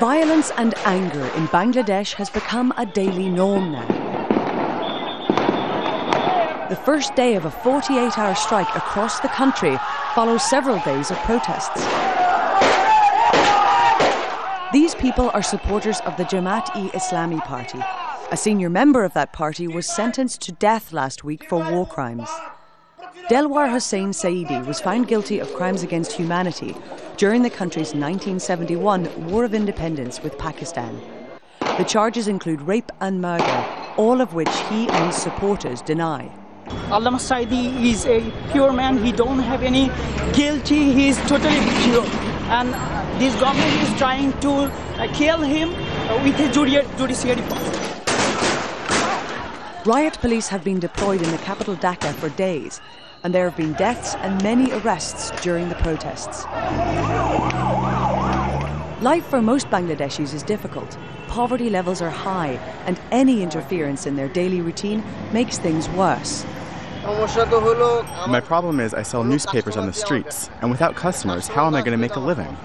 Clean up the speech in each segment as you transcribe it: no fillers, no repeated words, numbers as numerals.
Violence and anger in Bangladesh has become a daily norm now. The first day of a 48-hour strike across the country follows several days of protests. These people are supporters of the Jamaat-e-Islami party. A senior member of that party was sentenced to death last week for war crimes. Delwar Hussain Saidi was found guilty of crimes against humanity during the country's 1971 War of Independence with Pakistan. The charges include rape and murder, all of which he and his supporters deny. Allama Saidi is a pure man. He don't have any guilty. He is totally pure. And this government is trying to kill him with his judiciary power. Riot police have been deployed in the capital Dhaka for days, and there have been deaths and many arrests during the protests. Life for most Bangladeshis is difficult. Poverty levels are high, and any interference in their daily routine makes things worse. My problem is I sell newspapers on the streets, and without customers, how am I going to make a living?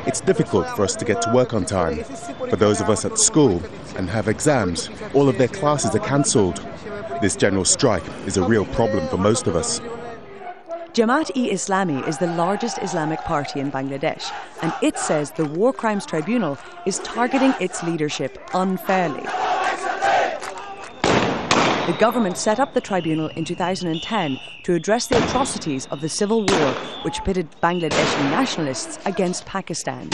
It's difficult for us to get to work on time. For those of us at school and have exams, all of their classes are cancelled. This general strike is a real problem for most of us. Jamaat-e-Islami is the largest Islamic party in Bangladesh, and it says the War Crimes Tribunal is targeting its leadership unfairly. The government set up the tribunal in 2010 to address the atrocities of the civil war which pitted Bangladeshi nationalists against Pakistan.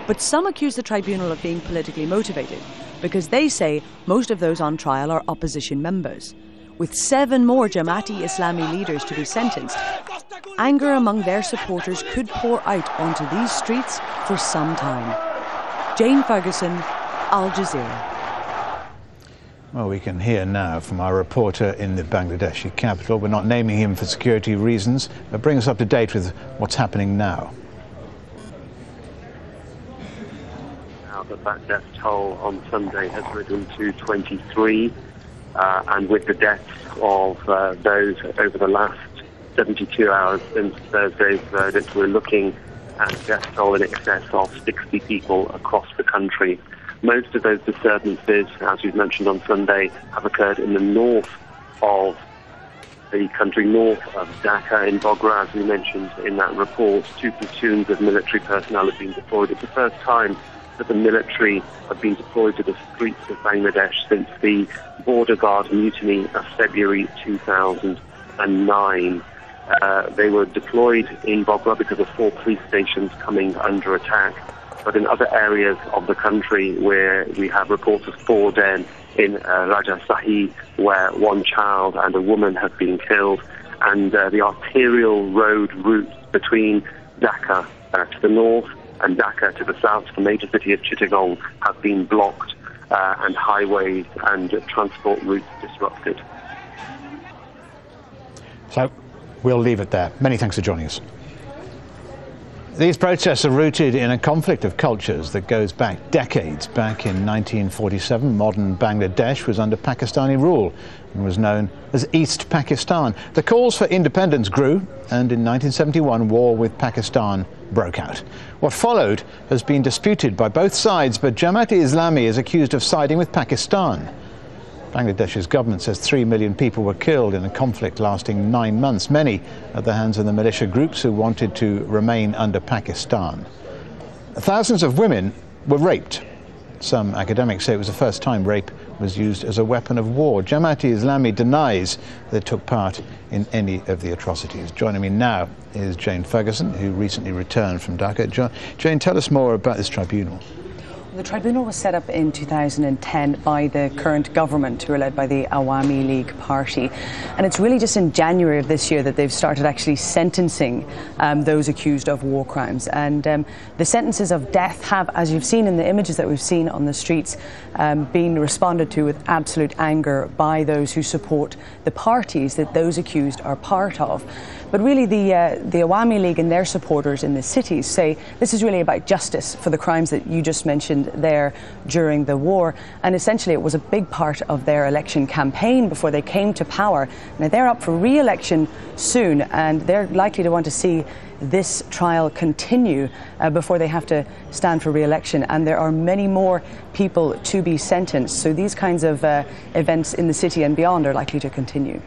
But some accuse the tribunal of being politically motivated because they say most of those on trial are opposition members. With 7 more Jamaat-e-Islami leaders to be sentenced, anger among their supporters could pour out onto these streets for some time. Jane Ferguson, Al Jazeera. Well, we can hear now from our reporter in the Bangladeshi capital. We're not naming him for security reasons, but bring us up to date with what's happening now. Now that death toll on Sunday has risen to 23, and with the deaths of those over the last 72 hours since Thursday's verdict, we're looking at a death toll in excess of 60 people across the country. Most of those disturbances, as we've mentioned on Sunday, have occurred in the north of the country, north of Dhaka in Bogra, as we mentioned in that report. 2 platoons of military personnel have been deployed. It's the first time that the military have been deployed to the streets of Bangladesh since the border guard mutiny of February 2009. They were deployed in Bogra because of 4 police stations coming under attack. But in other areas of the country where we have reports of 4 dead, in Rajashahi, where 1 child and a woman have been killed, and the arterial road routes between Dhaka to the north and Dhaka to the south, the major city of Chittagong, have been blocked, and highways and transport routes disrupted. So we'll leave it there. Many thanks for joining us. These protests are rooted in a conflict of cultures that goes back decades. Back in 1947, modern Bangladesh was under Pakistani rule and was known as East Pakistan. The calls for independence grew, and in 1971, war with Pakistan broke out. What followed has been disputed by both sides, but Jamaat-e-Islami is accused of siding with Pakistan. Bangladesh's government says 3 million people were killed in a conflict lasting 9 months, many at the hands of the militia groups who wanted to remain under Pakistan. Thousands of women were raped. Some academics say it was the first time rape was used as a weapon of war. Jamaat-e-Islami denies that it took part in any of the atrocities. Joining me now is Jane Ferguson, who recently returned from Dhaka. Jane, tell us more about this tribunal. The tribunal was set up in 2010 by the current government, who are led by the Awami League party. And it's really just in January of this year that they've started actually sentencing those accused of war crimes. And the sentences of death have, as you've seen in the images that we've seen on the streets, been responded to with absolute anger by those who support the parties that those accused are part of. But really the Awami League and their supporters in the cities say this is really about justice for the crimes that you just mentioned happened there during the war. And essentially it was a big part of their election campaign before they came to power. Now they're up for re-election soon, and they're likely to want to see this trial continue before they have to stand for re-election. And there are many more people to be sentenced. So these kinds of events in the city and beyond are likely to continue.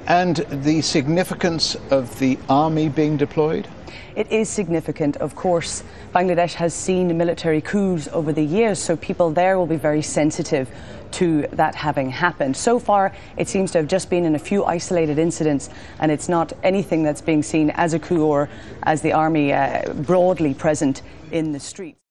And the significance of the army being deployed? It is significant. Of course, Bangladesh has seen military coups over the years, so people there will be very sensitive to that having happened. So far, it seems to have just been in a few isolated incidents, and it's not anything that's being seen as a coup or as the army broadly present in the streets.